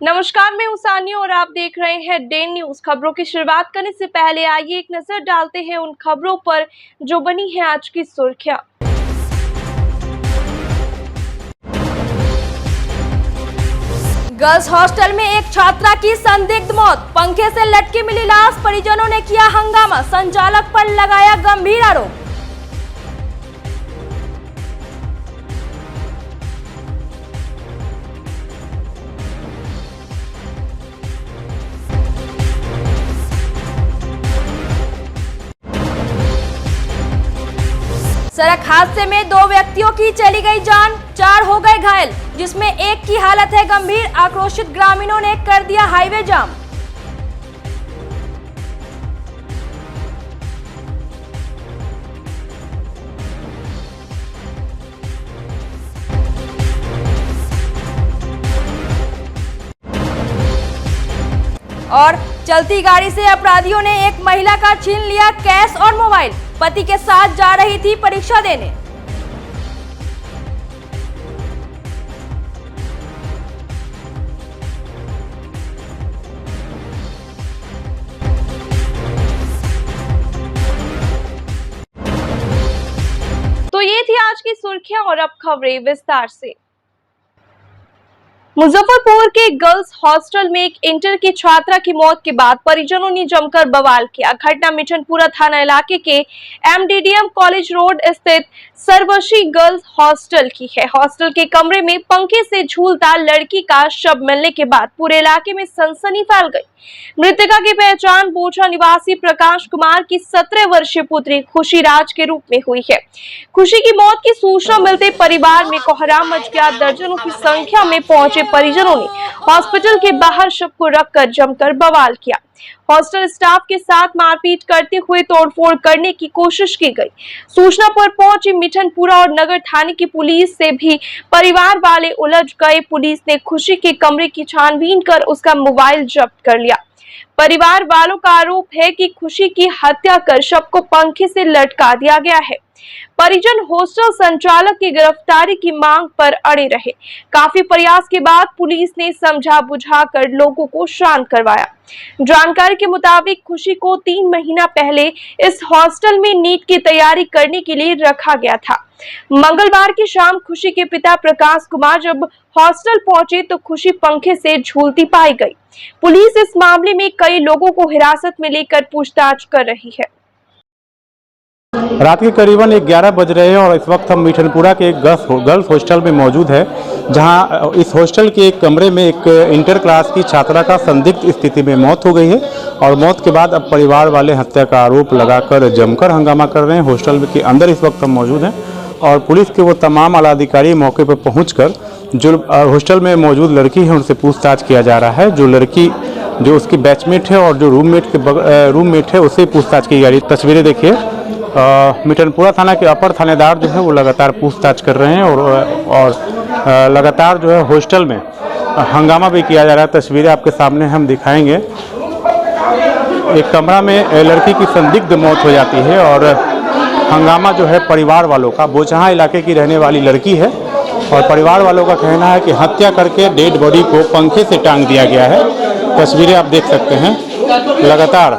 नमस्कार, मैं उसानी और आप देख रहे हैं डे न्यूज। खबरों की शुरुआत करने से पहले आइए एक नजर डालते हैं उन खबरों पर जो बनी है आज की सुर्खियां। गर्ल्स हॉस्टल में एक छात्रा की संदिग्ध मौत, पंखे से लटकी मिली लाश, परिजनों ने किया हंगामा, संचालक पर लगाया गंभीर आरोप। सड़क हादसे में 2 व्यक्तियों की चली गई जान, 4 हो गए घायल, जिसमें एक की हालत है गंभीर। आक्रोशित ग्रामीणों ने कर दिया हाईवे जाम। और चलती गाड़ी से अपराधियों ने एक महिला का छीन लिया कैश और मोबाइल, पति के साथ जा रही थी परीक्षा देने। तो ये थी आज की सुर्खियां और अब खबरें विस्तार से। मुजफ्फरपुर के गर्ल्स हॉस्टल में एक इंटर की छात्रा की मौत के बाद परिजनों ने जमकर बवाल किया। घटना मिठनपुरा थाना इलाके के एमडीडीएम कॉलेज रोड स्थित सर्वशी गर्ल्स हॉस्टल की है। हॉस्टल के कमरे में पंखे से झूलता लड़की का शव मिलने के बाद पूरे इलाके में सनसनी फैल गई। मृतका की पहचान बोचा निवासी प्रकाश कुमार की 17 वर्षीय पुत्री खुशी राज के रूप में हुई है। खुशी की मौत की सूचना मिलते परिवार में कोहराम मच गया। दर्जनों की संख्या में पहुंचे परिजनों ने हॉस्पिटल के बाहर शव को रखकर जमकर बवाल किया। हॉस्टल स्टाफ के साथ मारपीट करते हुए तोड़फोड़ करने की कोशिश की गई। सूचना पर पहुंची मिठनपुरा और नगर थाने की पुलिस से भी परिवार वाले उलझ गए। पुलिस ने खुशी के कमरे की छानबीन कर उसका मोबाइल जब्त कर लिया। परिवार वालों का आरोप है कि खुशी की हत्या कर शव को पंखे से लटका दिया गया है। परिजन हॉस्टल संचालक की गिरफ्तारी की मांग पर अड़े रहे। काफी प्रयास के बाद पुलिस ने समझा बुझाकर लोगों को शांत करवाया। जानकारी के मुताबिक खुशी को 3 महीना पहले इस हॉस्टल में नीट की तैयारी करने के लिए रखा गया था। मंगलवार की शाम खुशी के पिता प्रकाश कुमार जब हॉस्टल पहुंचे तो खुशी पंखे से झूलती पाई गई। पुलिस इस मामले में कई लोगों को हिरासत में लेकर पूछताछ कर रही है। रात के करीबन 11 बज रहे हैं और इस वक्त हम मिठनपुरा के एक गर्ल्स हॉस्टल में मौजूद है, जहां इस हॉस्टल के एक कमरे में एक इंटर क्लास की छात्रा का संदिग्ध स्थिति में मौत हो गई है। और मौत के बाद अब परिवार वाले हत्या का आरोप लगाकर जमकर हंगामा कर रहे हैं। हॉस्टल के अंदर इस वक्त हम मौजूद हैं और पुलिस के वो तमाम आला अधिकारी मौके पर पहुँचकर जो हॉस्टल में मौजूद लड़की है उनसे पूछताछ किया जा रहा है। जो लड़की जो उसकी बैचमेट है और जो रूममेट है उससे पूछताछ की जा रही है। तस्वीरें देखिए, मिठनपुरा थाना के अपर थानेदार जो है वो लगातार पूछताछ कर रहे हैं और लगातार जो है हॉस्टल में हंगामा भी किया जा रहा है। तस्वीरें आपके सामने हम दिखाएंगे। एक कमरा में लड़की की संदिग्ध मौत हो जाती है और हंगामा जो है परिवार वालों का, बोचहा इलाके की रहने वाली लड़की है और परिवार वालों का कहना है कि हत्या करके डेड बॉडी को पंखे से टांग दिया गया है। तस्वीरें आप देख सकते हैं। लगातार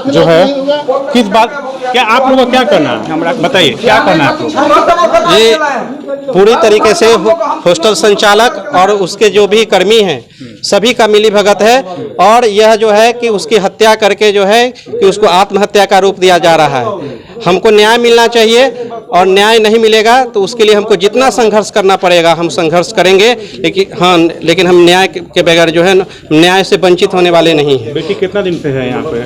जो है किस बात क्या आप लोगों को क्या करना है, हमरा बताइए क्या करना है आप लोग? ये पूरी तरीके से हॉस्टल संचालक और उसके जो भी कर्मी हैं सभी का मिली भगत है और यह जो है कि उसकी हत्या करके जो है कि उसको आत्महत्या का रूप दिया जा रहा है। हमको न्याय मिलना चाहिए और न्याय नहीं मिलेगा तो उसके लिए हमको जितना संघर्ष करना पड़ेगा हम संघर्ष करेंगे। लेकिन हम न्याय के बगैर जो है न्याय से वंचित होने वाले नहीं हैं। बेटी कितना दिन से है यहाँ पे?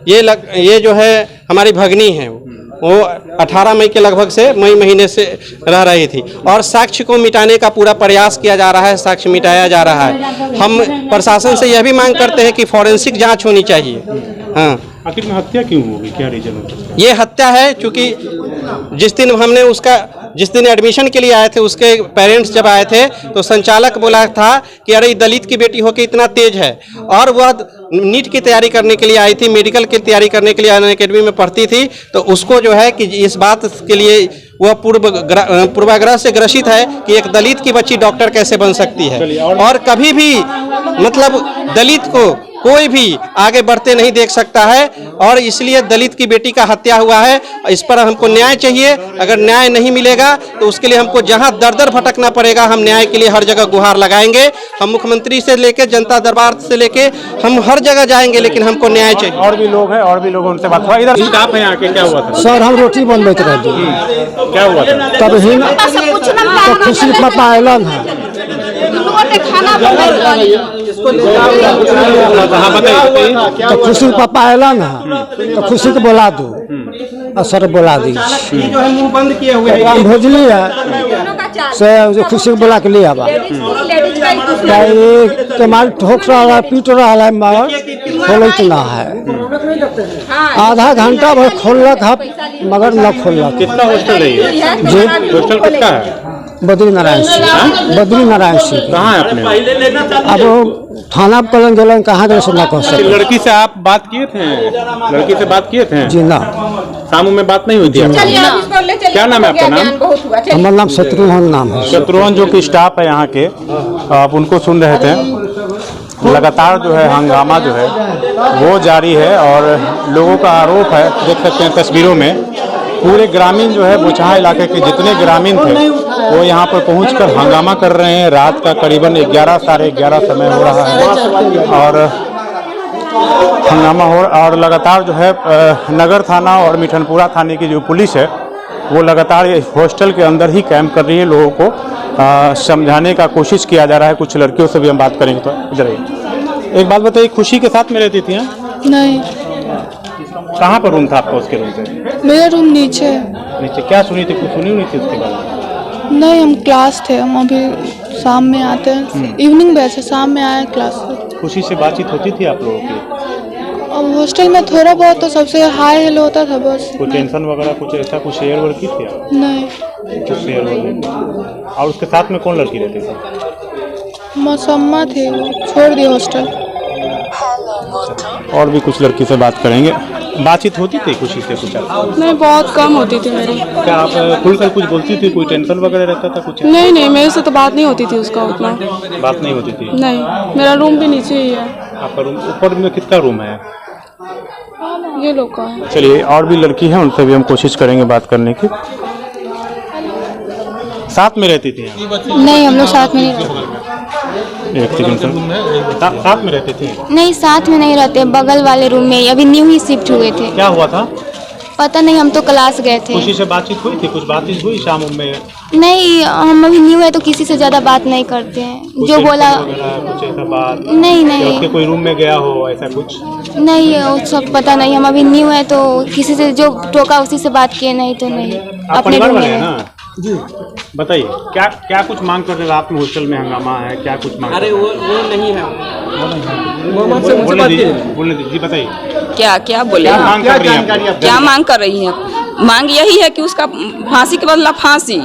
ये जो है हमारी भगनी है, वो 18 मई के लगभग से मई महीने से रह रही थी और साक्ष्य को मिटाने का पूरा प्रयास किया जा रहा है। साक्ष्य मिटाया जा रहा है। हम प्रशासन से यह भी मांग करते हैं कि फॉरेंसिक जांच होनी चाहिए। हाँ, आखिर में हत्या क्यों होगी, क्या रीजन होगा? ये हत्या है क्योंकि जिस दिन एडमिशन के लिए आए थे उसके पेरेंट्स जब आए थे तो संचालक बोला था कि अरे दलित की बेटी होकर इतना तेज है, और वह नीट की तैयारी करने के लिए आई थी, मेडिकल की तैयारी करने के लिए अन अकेडमी में पढ़ती थी, तो उसको जो है कि इस बात के लिए वह पूर्वाग्रह से ग्रसित है कि एक दलित की बच्ची डॉक्टर कैसे बन सकती है, और कभी भी मतलब दलित को कोई भी आगे बढ़ते नहीं देख सकता है, और इसलिए दलित की बेटी का हत्या हुआ है। इस पर हमको न्याय चाहिए। अगर न्याय नहीं मिलेगा तो उसके लिए हमको जहां दर दर भटकना पड़ेगा, हम न्याय के लिए हर जगह गुहार लगाएंगे। हम मुख्यमंत्री से लेके जनता दरबार से लेके हम हर जगह जाएंगे, लेकिन हमको न्याय चाहिए। और भी लोग हैं, और भी लोग उनसे बात हुआ। इधर स्टाफ है यहाँ के, क्या हुआ था सर? हम रोटी बनबैत रहे, क्या हुआ था? तब ही तो खुशी पापा अयलन है, तो खुशी पापा अयलन है, तो खुशी को बोला दो, और सर बोला दी जो है मुंह बंद किए हुए हैं। भेजली है से जो खुशी को बोला के लिए आबा तुम्हारी ठोक रहा है, पीट रहा है, मगर खोलत ना है। आधा घंटा भर खोलक है मगर न खोलक। कितना हॉस्टल है जी हॉस्टल कितना है? बद्री नारायण सिंह, बद्री नारायण सिंह। कहाँ है अपने? अब वो थाना पर गलन कहाँ गए सुना कह सकते। लड़की से आप बात किए थे? लड़की से बात किए थे? जी ना, शाम में बात नहीं हुई थी आपकी? क्या नाम है आपका? नाम? हमारा नाम शत्रुघ्न नाम है। शत्रुघ्न जो कि स्टाफ है यहाँ के, आप उनको सुन रहे थे। लगातार जो है हंगामा जो है वो जारी है, और लोगों का आरोप है, देख सकते हैं तस्वीरों में, पूरे ग्रामीण जो है बोचहा इलाके के जितने ग्रामीण थे वो यहाँ पर पहुंचकर हंगामा कर रहे हैं। रात का करीबन 11 साढ़े 11 समय हो रहा है, और हंगामा हो, और लगातार जो है नगर थाना और मिठनपुरा थाने की जो पुलिस है वो लगातार हॉस्टल के अंदर ही कैंप कर रही है। लोगों को समझाने का कोशिश किया जा रहा है। कुछ लड़कियों से भी हम बात करेंगे। तो इधर आइए, एक बात बताइए, खुशी के साथ में रहती थी? नहीं, कहाँ पर रूम था आपका? उसके रूम से? मेरा रूम नीचे है। नीचे? क्या सुनी थी? कुछ सुनी हुई थी उसके बारे में? नहीं, हम क्लास थे, हम अभी शाम में आते हैं, इवनिंग बैच है, शाम में आए क्लास से। खुशी से बातचीत होती थी आप लोगों की? अब हॉस्टल में थोड़ा बहुत तो सबसे हाय हेलो होता था बस। कोई टेंशन वगैरह कुछ ऐसा कुछ शेयर वर्ड की थी आप? नहीं, कुछ शेयर वर्ड? और उसके साथ में कौन लड़की रहती थी? मौसम्मा थी, वो छोड़ दी हॉस्टल। और भी कुछ लड़की से बात करेंगे। बातचीत होती थी खुशी से कुछ आपको? नहीं, बहुत कम होती थी मेरी। क्या आप खुलकर कुछ बोलती थी? कोई टेंशन वगैरह रहता था कुछ? नहीं नहीं, मेरे से तो बात नहीं होती थी उसका उतना। बात नहीं होती थी? नहीं, मेरा रूम भी नीचे ही है। आपका रूम ऊपर में कितना रूम है? ये लोग का है। चलिए, और भी लड़की है, उनसे भी हम कोशिश करेंगे बात करने की। साथ में रहती थी? नहीं, हम लोग साथ में नहीं रहते। एक सेकंड सर, साथ में रहते थे? नहीं, साथ में नहीं रहते, बगल वाले रूम में, अभी न्यू ही शिफ्ट हुए थे। क्या हुआ था? पता नहीं, हम तो क्लास गए थे। खुशी से बातचीत हुई थी? कुछ बातचीत हुई शाम में? नहीं, हम अभी न्यू है तो किसी से ज्यादा बात नहीं करते हैं। जो बोला कुछ ऐसा बात? नहीं नहीं, उसके कोई रूम में गया हो ऐसा कुछ? नहीं, वो सब पता नहीं। हम अभी न्यू है तो किसी से जो टोका उसी से बात किए, नहीं तो नहीं। आप अपने परिवार रूम वाले हैं में ना? जी बताइए, क्या क्या कुछ मांग कर रहे हैं? आपके हॉस्टल में हंगामा है, क्या कुछ मांग? अरे वो नहीं है, बोलने दीजिए जी, बताइए क्या क्या बोले? मांग कर रही हैं? क्या मांग कर रही हैं? मांग यही है कि उसका फांसी के बदला फांसी,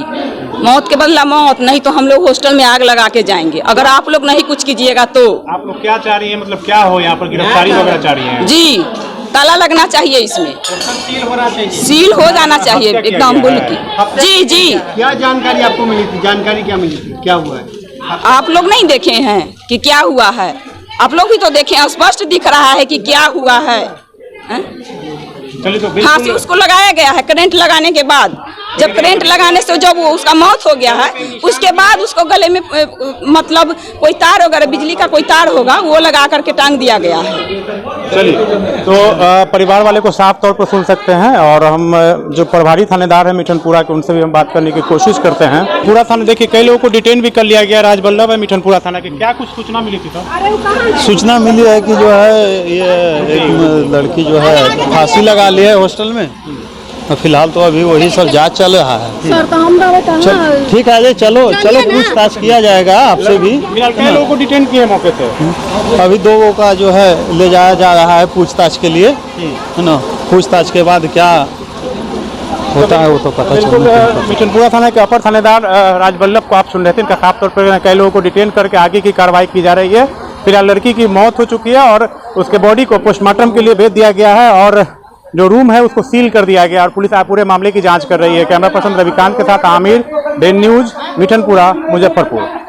मौत के बदला मौत, नहीं तो हम लोग हॉस्टल में आग लगा के जाएंगे अगर आप लोग नहीं कुछ कीजिएगा तो। आप लोग क्या चाह रही हैं? मतलब क्या हो यहाँ पर? गिरफ्तारी वगैरह चाह रही हैं? जी, ताला लगना चाहिए इसमें, सील हो जाना चाहिए एकदम बुल की। जी जी, क्या जानकारी आपको मिली थी? जानकारी क्या मिली थी? क्या हुआ है? आप लोग नहीं देखे हैं कि क्या हुआ है? आप लोग भी तो देखे हैं, स्पष्ट दिख रहा है कि क्या हुआ है। चलिए, तो फांसी उसको लगाया गया है करंट लगाने के बाद। जब करंट लगाने से जब वो उसका मौत हो गया है, उसके बाद उसको गले में मतलब कोई तार वगैरह बिजली का कोई तार होगा वो लगा करके टांग दिया गया है। चलिए, तो परिवार वाले को साफ तौर पर सुन सकते हैं, और हम जो प्रभारी थानेदार हैं मिठनपुरा के, उनसे भी हम बात करने की कोशिश करते हैं। पूरा थाना देखिए, कई लोगों को डिटेन भी कर लिया गया। राजबल्लभ है मिठनपुरा थाना के, क्या कुछ सूचना मिली थी? तो सूचना मिली है कि जो है ये एक लड़की जो है फांसी लगा ली है हॉस्टल में। फिलहाल तो अभी वही सब जांच चल रहा है। सर तो हम ठीक है, चलो पूछताछ किया जाएगा आपसे भी। कई लोगों को डिटेन किए मौके से। अभी 2 लोगों का जो है ले जाया जा रहा है पूछताछ के लिए, है ना। पूछताछ के बाद क्या होता है वो तो पता चलेगा। मिठनपुरा थाना के अपर थानेदार राजबल्लभ को आप सुन रहे थे। इनका साफ तौर पर कई लोगों को डिटेन करके आगे की कार्रवाई की जा रही है। फिलहाल लड़की की मौत हो चुकी है और उसके बॉडी को पोस्टमार्टम के लिए भेज दिया गया है, और जो रूम है उसको सील कर दिया गया और पुलिस पूरे मामले की जांच कर रही है। कैमरा पर्सन रविकांत के साथ आमिर, डेन न्यूज, मिठनपुरा, मुजफ्फरपुर।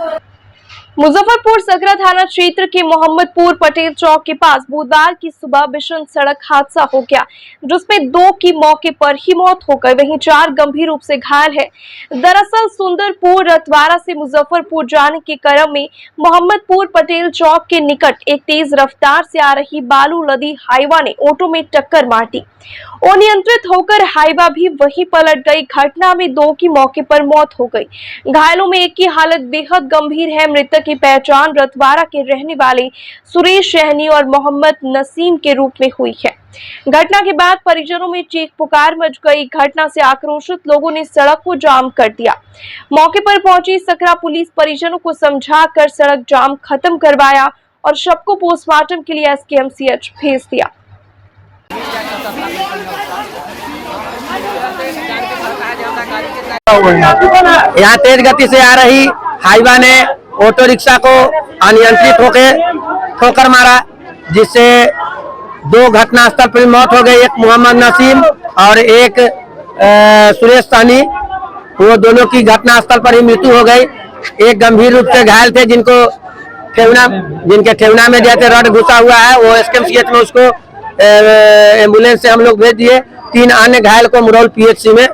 मुजफ्फरपुर सकरा थाना क्षेत्र के मोहम्मदपुर पटेल चौक के पास बुधवार की सुबह भीषण सड़क हादसा हो गया, जिसमें 2 की मौके पर ही मौत हो गई, वहीं 4 गंभीर रूप से घायल है। दरअसल सुंदरपुर रतवाड़ा से मुजफ्फरपुर जाने के क्रम में मोहम्मदपुर पटेल चौक के निकट एक तेज रफ्तार से आ रही बालू लदी हाईवा ने ऑटो में टक्कर मार दी। अनियंत्रित होकर हाईवा भी वहीं पलट गई। घटना में 2 की मौके पर मौत हो गई। घायलों में एक की हालत बेहद गंभीर है। मृतक की पहचान रतवाड़ा के रहने वाले सुरेश सहनी और मोहम्मद नसीम के रूप में हुई है। घटना के बाद परिजनों में चीख पुकार मच गई। घटना से आक्रोशित लोगों ने सड़क को जाम कर दिया। मौके पर पहुंची सकरा पुलिस परिजनों को समझाकर सड़क जाम खत्म करवाया और शव को पोस्टमार्टम के लिए SKMCH भेज दिया। यहाँ तेज गति से आ रही हाईवा ने ऑटो रिक्शा को अनियंत्रित होकर ठोकर मारा, जिससे 2 घटनास्थल पर मौत हो गई। एक मोहम्मद नसीम और एक सुरेश सहनी, वो दोनों की घटनास्थल पर ही मृत्यु हो गई। एक गंभीर रूप से घायल थे, जिनके ठेवना में जैसे रड घुसा हुआ है, वो SKMCH में उसको एम्बुलेंस से हम लोग भेज दिए। 3 अन्य घायल को मुरौल PHC में।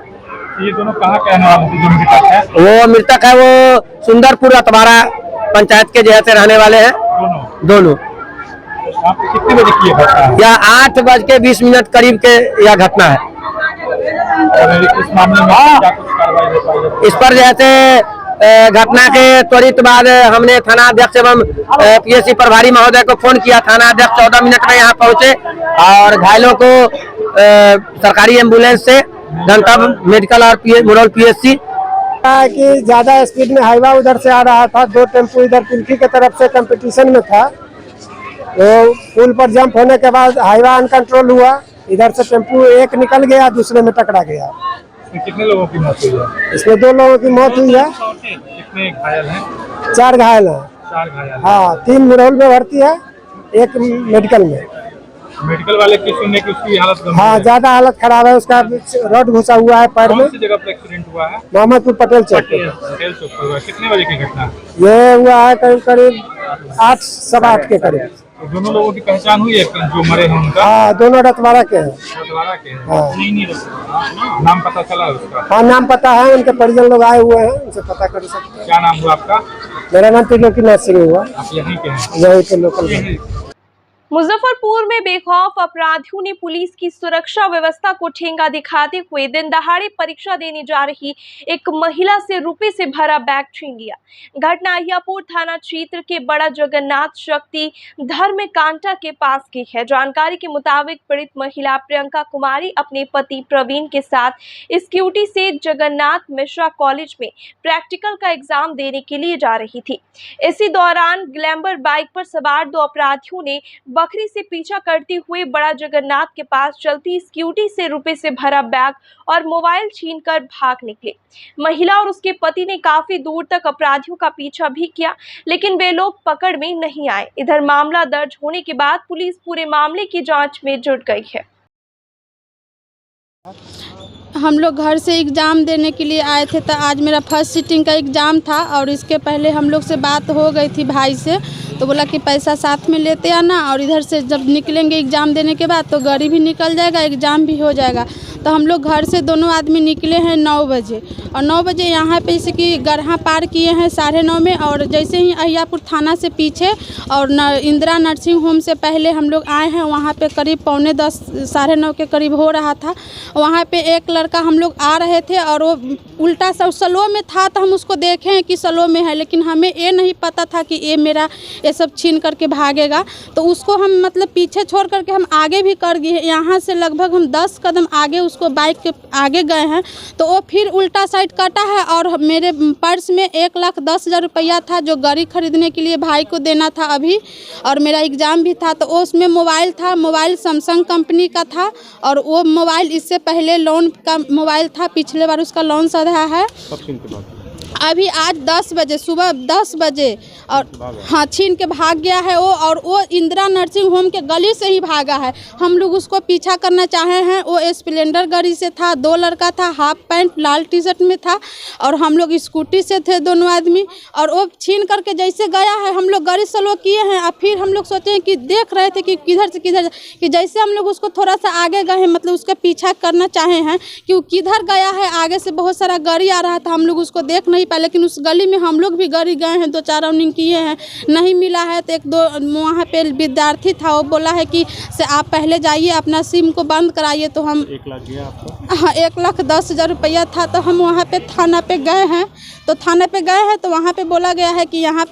ये दोनों कहाँ के रहने वाले थे जो मृतक है? वो मृतक है, वो सुंदरपुर रतवाड़ा पंचायत के जैसे रहने वाले हैं दोनों। कितने बजे की घटना है? यह 8:20 करीब के यह घटना है। इस मामले में क्या कुछ कार्रवाई हो पाई? इस पर जैसे घटना के त्वरित बाद हमने थाना अध्यक्ष एवं PSC प्रभारी महोदय को फोन किया। थाना अध्यक्ष 14 मिनट में यहाँ पहुंचे और घायलों को सरकारी एम्बुलेंस से गंतव्य मेडिकल और मुरौल PSC कि ज्यादा स्पीड में हाईवा उधर से आ रहा था। 2 टेम्पो इधर पिल्की के तरफ से कंपटीशन में था, तो पुल पर जंप होने के बाद हाईवा अनकंट्रोल हुआ। इधर से टेम्पो एक निकल गया, दूसरे में टकरा गया। कितने लोगों की मौत हुई है? इसमें 2 लोगों की मौत हुई है। कितने घायल हैं? 4 घायल हैं। 4 घायल। हाँ, 3 मुरौल में भर्ती है, 1 मेडिकल में। मेडिकल वाले की सुनने की उसकी हालत गंभीर हाँ, है। ज्यादा हालत खराब है, उसका रड घुसा हुआ है पैर में। कौन सी जगह पर एक्सीडेंट हुआ है? मोहम्मदपुर पटेल चौक पे। पटेल चौक पर हुआ। कितने बजे की घटना? ये हुआ है करीब 8, सवा 8 के करीब। तो दोनों लोगों की पहचान हुई है जो मरे हैं उनका? हाँ, दोनों रतवाड़ा के हैं। रतवाड़ा के हैं? हाँ। नहीं, नाम पता चला उसका? हाँ, नाम पता है, उनके परिजन लोग आए हुए हैं, उनसे पता कर सकते हैं। क्या नाम हुआ आपका? मेरा नाम त्रिलोकीनाथ सिंह हुआ। आप यहीं के हैं? यहीं के लोकल। मुजफ्फरपुर में बेखौफ अपराधियों ने पुलिस की सुरक्षा व्यवस्था को ठेंगा दिखाते हुए दिन दहाड़े परीक्षा देने जा रही एक महिला से रुपए से भरा बैग छीन लिया। घटना अहियापुर थाना क्षेत्र के बड़ा जगन्नाथ शक्ति धर्म कांटा के पास की है। जानकारी के मुताबिक पीड़ित महिला प्रियंका कुमारी अपने पति प्रवीण के साथ स्कूटी से जगन्नाथ मिश्रा कॉलेज में प्रैक्टिकल का एग्जाम देने के लिए जा रही थी। इसी दौरान ग्लैमर बाइक पर सवार 2 अपराधियों ने बकरी से पीछा करते हुए बड़ा जगन्नाथ के पास चलती स्कूटी से रुपए से भरा बैग और मोबाइल छीनकर भाग निकले। महिला और उसके पति ने काफी दूर तक अपराधियों का पीछा भी किया, लेकिन वे लोग पकड़ में नहीं आए। इधर मामला दर्ज होने के बाद पुलिस पूरे मामले की जांच में जुट गई है। हम लोग घर से एग्ज़ाम देने के लिए आए थे, तो आज मेरा फर्स्ट सिटिंग का एग्ज़ाम था और इसके पहले हम लोग से बात हो गई थी भाई से, तो बोला कि पैसा साथ में लेते आना और इधर से जब निकलेंगे एग्ज़ाम देने के बाद तो गाड़ी भी निकल जाएगा, एग्ज़ाम भी हो जाएगा। तो हम लोग घर से दोनों आदमी निकले हैं 9 बजे और 9 बजे यहाँ पे जैसे कि गढ़हा पार किए हैं 9:30 में, और जैसे ही अहियापुर थाना से पीछे और इंदिरा नर्सिंग होम से पहले हम लोग आए हैं। वहाँ पे करीब 9:45 9:30 के करीब हो रहा था। वहाँ पे एक लड़का हम लोग आ रहे थे और वो उल्टा सा स्लो में था, तो हम उसको देखें कि स्लो में है, लेकिन हमें ये नहीं पता था कि ये मेरा ये सब छीन करके भागेगा। तो उसको हम मतलब पीछे छोड़ करके हम आगे भी कर गए। यहाँ से लगभग हम 10 कदम आगे उसको बाइक के आगे गए हैं, तो वो फिर उल्टा साइड कटा है और मेरे पर्स में 1,10,000 रुपया था जो गाड़ी खरीदने के लिए भाई को देना था अभी, और मेरा एग्ज़ाम भी था। तो उसमें मोबाइल था, मोबाइल सैमसंग कंपनी का था और वो मोबाइल इससे पहले लोन का मोबाइल था, पिछले बार उसका लोन सधा है। अभी आज 10 बजे सुबह 10 बजे और हाँ छीन के भाग गया है वो, और वो इंदिरा नर्सिंग होम के गली से ही भागा है। हम लोग उसको पीछा करना चाहे हैं। वो स्प्लेंडर गाड़ी से था, 2 लड़का था, हाफ पैंट लाल टी शर्ट में था, और हम लोग स्कूटी से थे दोनों आदमी। और वो छीन करके जैसे गया है, हम लोग गाड़ी स्लो किए हैं। और फिर हम लोग सोचे हैं कि देख रहे थे कि किधर से किधर, कि जैसे हम लोग उसको थोड़ा सा आगे गए हैं, मतलब उसका पीछा करना चाहे हैं कि वो किधर गया है। आगे से बहुत सारा गाड़ी आ रहा था, हम लोग उसको देख नहीं पाए, लेकिन उस गली में हम लोग भी गाड़ी गए हैं, 2-4 राउंडिंग किए हैं, नहीं मिला है। तो 1-2 वहाँ पे विद्यार्थी था, वो बोला है कि से आप पहले जाइए अपना सिम को बंद कराइए। तो हम 1 लाख दिया आपको? हाँ 1,10,000 रुपया था। तो हम वहाँ पे थाना पे गए हैं। तो थाने पे गए हैं तो वहाँ पे बोला गया है कि यहाँ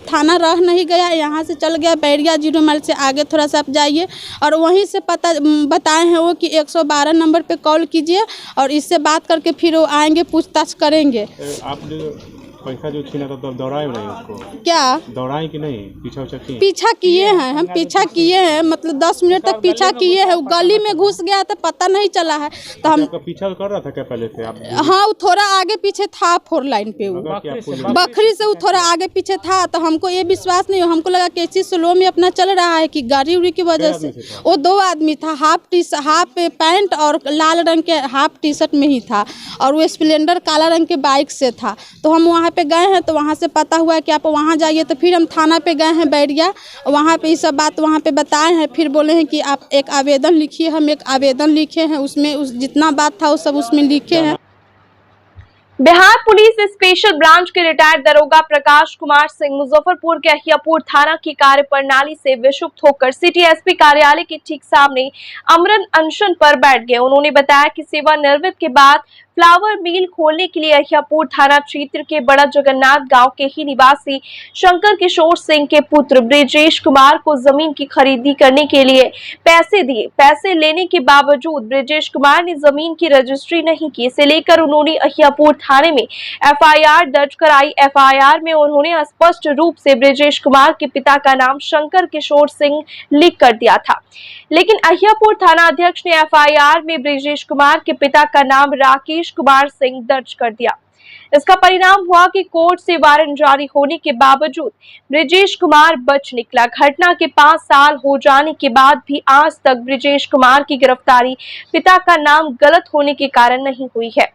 थाना रह नहीं गया, यहाँ से चल गया बैरिया 0 माइल से आगे थोड़ा सा आप जाइए, और वहीं से बताए हैं वो कि 112 नंबर पे कॉल कीजिए और इससे बात करके फिर वो आएंगे, पूछताछ करेंगे। आपने पैसा जो छीना था तब दौड़ाए नहीं उसको? क्या दौड़ाए कि नहीं? पीछा किए हैं, हम पीछा किए हैं, मतलब 10 मिनट तक पीछा किए हैं। गली में घुस गया तो पता नहीं चला है। तो हम पीछा कर रहा था क्या पहले से आप? हाँ वो थोड़ा आगे पीछे था 4 लाइन पे, वो बखरी से वो थोड़ा आगे पीछे था। तो हमको ये विश्वास नहीं, हमको लगा कि इसी स्लो में अपना चल रहा है कि गाड़ी उड़ी की वजह से। वो 2 आदमी था, हाफ पैंट और लाल रंग के हाफ टी शर्ट में ही था, और वो स्प्लेंडर काला रंग के बाइक से था। तो हम वहाँ पे गए हैं, तो वहाँ से पता हुआ है कि आप वहाँ जाइए। तो फिर हम थाना पे गए हैं बैरिया, वहाँ पे ये सब बात वहाँ पे बताए हैं। फिर बोले हैं कि आप एक आवेदन लिखिए। हम एक आवेदन लिखे हैं, उसमें जितना बात था वो सब उसमें लिखे हैं। बिहार पुलिस स्पेशल ब्रांच के रिटायर्ड दरोगा प्रकाश कुमार सिंह मुजफ्फरपुर के अहियापुर थाना की कार्यप्रणाली से विक्षुब्ध होकर सिटी एसपी कार्यालय के ठीक सामने अमरन अनशन पर बैठ गए। उन्होंने बताया कि सेवानिवृत्त के बाद फ्लावर मिल खोलने के लिए अहियापुर थाना क्षेत्र के बड़ा जगन्नाथ गांव के ही निवासी शंकर किशोर सिंह के पुत्र ब्रिजेश कुमार को जमीन की खरीदी करने के लिए पैसे दिए। पैसे लेने के बावजूद ब्रिजेश कुमार ने जमीन की रजिस्ट्री नहीं की। इसे लेकर उन्होंने अहियापुर थाने में एफआईआर दर्ज कराई। एफआईआर में उन्होंने स्पष्ट रूप से ब्रिजेश कुमार के पिता का नाम शंकर किशोर सिंह लिख कर दिया था, लेकिन अहियापुर थाना अध्यक्ष ने एफआईआर में ब्रिजेश कुमार के पिता का नाम राकेश कुमार सिंह दर्ज कर दिया। इसका परिणाम हुआ कि कोर्ट से वारंट जारी होने के बावजूद ब्रिजेश कुमार बच निकला। घटना के 5 साल हो जाने के बाद भी आज तक ब्रिजेश कुमार की गिरफ्तारी पिता का नाम गलत होने के कारण नहीं हुई है।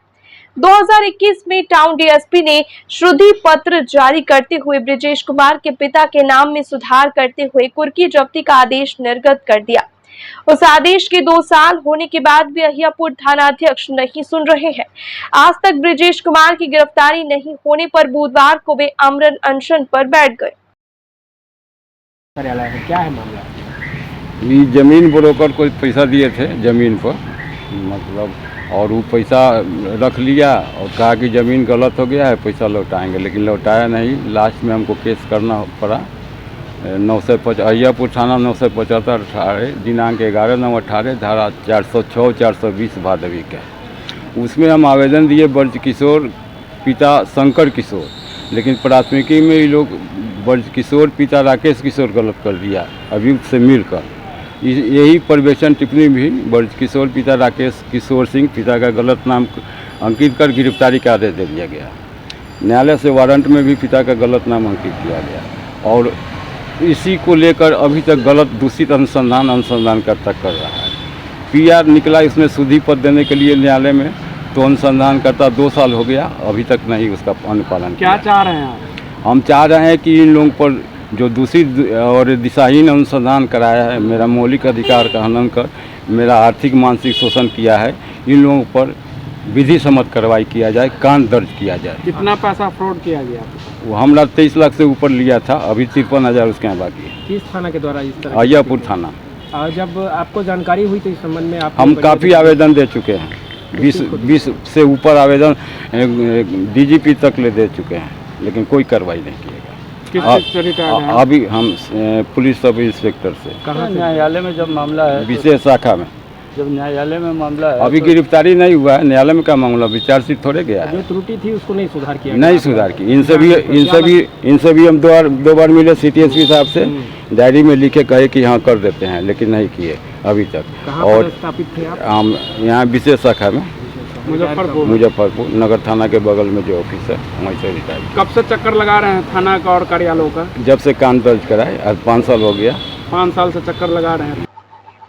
2021 में टाउन डीएसपी ने श्रुति पत्र जारी करते हुए ब्रिजेश कुमार के पिता के नाम में सुधार करते हुए कुर्की जब्ती का आदेश निर्गत कर दिया। उस आदेश के 2 साल होने के बाद भी अहियापुर थाना अध्यक्ष नहीं सुन रहे हैं। आज तक ब्रिजेश कुमार की गिरफ्तारी नहीं होने पर बुधवार को वे अमरन अनशन पर बैठ गए। क्या है मामला? ये जमीन ब्रोकर को पैसा दिए थे जमीन पर, मतलब, और वो पैसा रख लिया और कहा कि ज़मीन गलत हो गया है, पैसा लौटाएंगे, लेकिन लौटाया नहीं। लास्ट में हमको केस करना पड़ा। 950 अहियापुर थाना 975 दिनांक 11/9/18 धारा 406 420 भादवी का, उसमें हम आवेदन दिए ब्रज किशोर पिता शंकर किशोर, लेकिन प्राथमिकी में ये लोग ब्रज किशोर पिता राकेश किशोर गलत कर दिया अभियुक्त से मिलकर। यही पर्यवेक्षण टिप्पणी भी ब्रज किशोर पिता राकेश किशोर सिंह पिता का गलत नाम अंकित कर गिरफ्तारी का आदेश दे दिया गया। न्यायालय से वारंट में भी पिता का गलत नाम अंकित किया गया, और इसी को लेकर अभी तक गलत दूषित अनुसंधान करता कर रहा है। पीआर निकला इसमें शुद्धि पद देने के लिए न्यायालय में, तो अनुसंधान करता 2 साल हो गया, अभी तक नहीं उसका अनुपालन। क्या चाह रहे हैं आप? हम चाह रहे हैं कि इन लोगों पर जो दूषित और दिशाहीन अनुसंधान कराया है, मेरा मौलिक अधिकार का हनन कर मेरा आर्थिक मानसिक शोषण किया है, इन लोगों पर विधि सम्मत कार्रवाई किया जाए, कांड दर्ज किया जाए। कितना पैसा फ्रॉड किया गया? वो हमरा 23 लाख से ऊपर लिया था, अभी 53,000 उसके यहाँ बाकी है। किस थाना के द्वारा इस तरह? अहियापुर थाना। जब आपको जानकारी हुई तो इस संबंध में आप? हम काफ़ी आवेदन दे चुके हैं, 20 से ऊपर आवेदन डीजीपी तक ले दे चुके हैं, लेकिन कोई कार्रवाई नहीं किएगा। अभी हम पुलिस सब इंस्पेक्टर से। कहाँ? न्यायालय में जब मामला है, विशेष शाखा में जब न्यायालय में मामला है, अभी गिरफ्तारी नहीं हुआ है, न्यायालय में क्या मामला विचार शीट थोड़े गया है। जो त्रुटि थी उसको नहीं सुधार किया? नहीं सुधार की। इनसे भी हम 2 बार मिले सिटी एसपी साहब से, डायरी में लिखे कहे कि हाँ कर देते हैं, लेकिन नहीं किए अभी तक। और स्थापित थे आप? हम यहाँ विशेष शाखा में। मुजफ्फरपुर नगर थाना के बगल में जो ऑफिस है वहीं से रिटायर। कब से चक्कर लगा रहे हैं थाना का और कार्यालयों का? जब से कान दर्ज कराए, आज 5 साल हो गया। 5 साल से चक्कर लगा रहे हैं।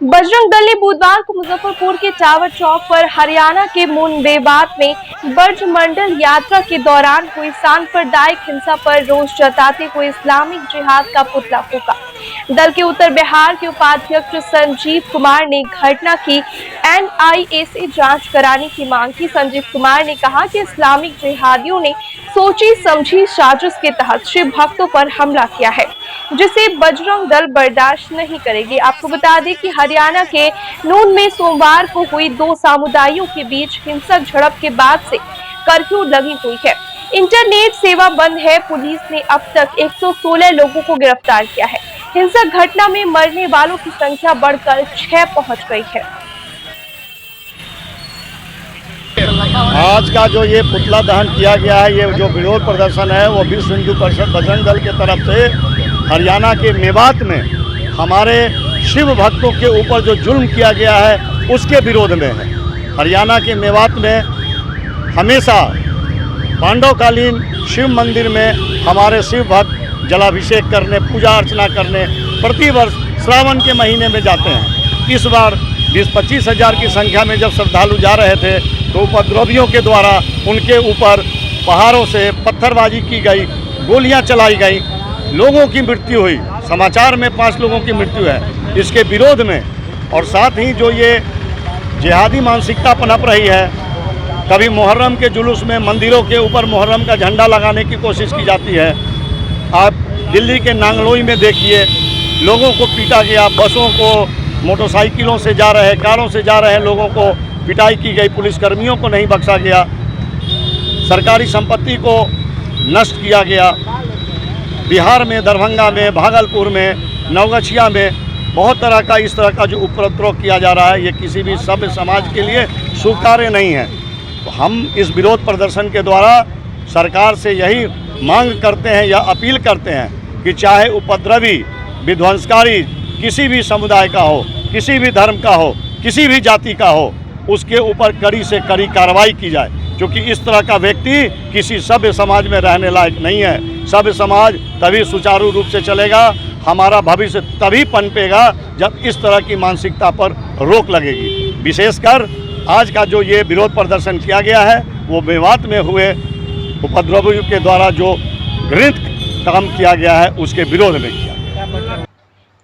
बजरंग दल ने बुधवार को मुजफ्फरपुर के टावर चौक पर हरियाणा के मुंडेबात में ब्रज मंडल यात्रा के दौरान हुई सांप्रदायिक हिंसा पर रोष जताते हुए इस्लामिक जिहाद का पुतला फूंका। दल के उत्तर बिहार के उपाध्यक्ष संजीव कुमार ने घटना की NIA से जांच कराने की मांग की। संजीव कुमार ने कहा कि इस्लामिक जिहादियों ने सोची समझी साजिश के तहत शिव भक्तों पर हमला किया है, जिसे बजरंग दल बर्दाश्त नहीं करेगी। आपको बता दें कि हरियाणा के नून में सोमवार को हुई 2 समुदायों के बीच हिंसक झड़प के बाद से कर्फ्यू लगी हुई है। इंटरनेट सेवा बंद है। पुलिस ने अब तक 116 लोगों को गिरफ्तार किया है। हिंसक घटना में मरने वालों की संख्या बढ़कर 6 पहुंच गई है। आज का जो ये पुतला दहन किया गया है, ये जो विरोध प्रदर्शन है, वो विश्व हिंदू परिषद बजरंग दल के तरफ से हरियाणा के मेवात में हमारे शिव भक्तों के ऊपर जो जुल्म किया गया है उसके विरोध में है। हरियाणा के मेवात में हमेशा पांडवकालीन शिव मंदिर में हमारे शिव भक्त जलाभिषेक करने, पूजा अर्चना करने प्रतिवर्ष श्रावण के महीने में जाते हैं। इस बार 20-25 हज़ार की संख्या में जब श्रद्धालु जा रहे थे तो उपद्रवियों के द्वारा उनके ऊपर पहाड़ों से पत्थरबाजी की गई, गोलियां चलाई गई, लोगों की मृत्यु हुई। समाचार में 5 लोगों की मृत्यु है। इसके विरोध में और साथ ही जो ये जिहादी मानसिकता पनप रही है, कभी मुहर्रम के जुलूस में मंदिरों के ऊपर मुहर्रम का झंडा लगाने की कोशिश की जाती है। आप दिल्ली के नांगलोई में देखिए, लोगों को पीटा गया, बसों को, मोटरसाइकिलों से जा रहे, कारों से जा रहे लोगों को पिटाई की गई, पुलिसकर्मियों को नहीं बख्शा गया, सरकारी संपत्ति को नष्ट किया गया। बिहार में, दरभंगा में, भागलपुर में, नवगछिया में बहुत तरह का इस तरह का जो उपद्रव किया जा रहा है, ये किसी भी सभ्य समाज के लिए स्वीकार्य नहीं है। तो हम इस विरोध प्रदर्शन के द्वारा सरकार से यही मांग करते हैं या अपील करते हैं कि चाहे उपद्रवी, विध्वंसकारी किसी भी समुदाय का हो, किसी भी धर्म का हो, किसी भी जाति का हो, उसके ऊपर कड़ी से कड़ी कार्रवाई की जाए, क्योंकि इस तरह का व्यक्ति किसी सभ्य समाज में रहने लायक नहीं है। सभ्य समाज तभी सुचारू रूप से चलेगा, हमारा भविष्य तभी पनपेगा जब इस तरह की मानसिकता पर रोक लगेगी। विशेषकर आज का जो ये विरोध प्रदर्शन किया गया है वो मेवात में हुए उपद्रवियों के द्वारा जो घृणित काम किया गया है उसके विरोध में किया गया।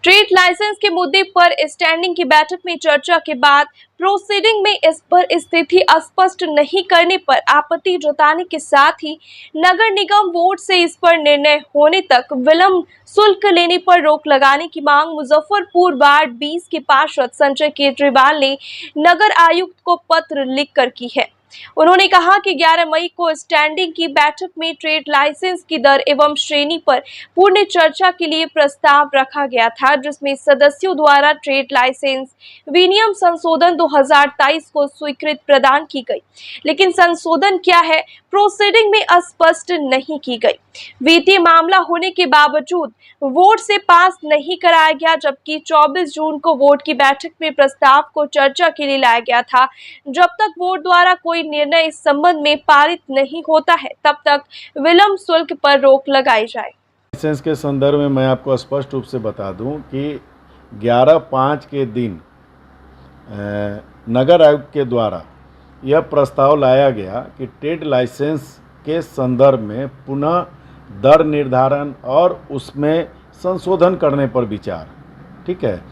ट्रेड लाइसेंस के मुद्दे पर स्टैंडिंग की बैठक में चर्चा के बाद प्रोसीडिंग में इस पर स्थिति स्पष्ट नहीं करने पर आपत्ति जताने के साथ ही नगर निगम बोर्ड से इस पर निर्णय होने तक विलंब शुल्क लेने पर रोक लगाने की मांग मुजफ्फरपुर वार्ड 20 के पार्षद संजय केजरीवाल ने नगर आयुक्त को पत्र लिखकर की है। उन्होंने कहा कि 11 मई को स्टैंडिंग की बैठक में ट्रेड लाइसेंस की दर एवं श्रेणी पर पूर्ण चर्चा के लिए प्रस्ताव रखा गया था, जिसमें सदस्यों द्वारा ट्रेड लाइसेंस विनियम संशोधन 2023 को स्वीकृति प्रदान की गई, लेकिन संशोधन क्या है प्रोसीडिंग में स्पष्ट नहीं की गई। वित्तीय मामला होने के बावजूद वोट से पास नहीं कराया गया, जबकि 24 जून को वोट की बैठक में प्रस्ताव को चर्चा के लिए लाया गया था। जब तक वोट द्वारा कोई निर्णय इस संबंध में पारित नहीं होता है तब तक विलंब शुल्क पर रोक लगाई जाए। लाइसेंस के संदर्भ में मैं आपको स्पष्ट रूप से बता दूं कि 11/5 के दिन नगर आयुक्त के द्वारा यह प्रस्ताव लाया गया कि ट्रेड लाइसेंस के संदर्भ में पुनः दर निर्धारण और उसमें संशोधन करने पर विचार, ठीक है।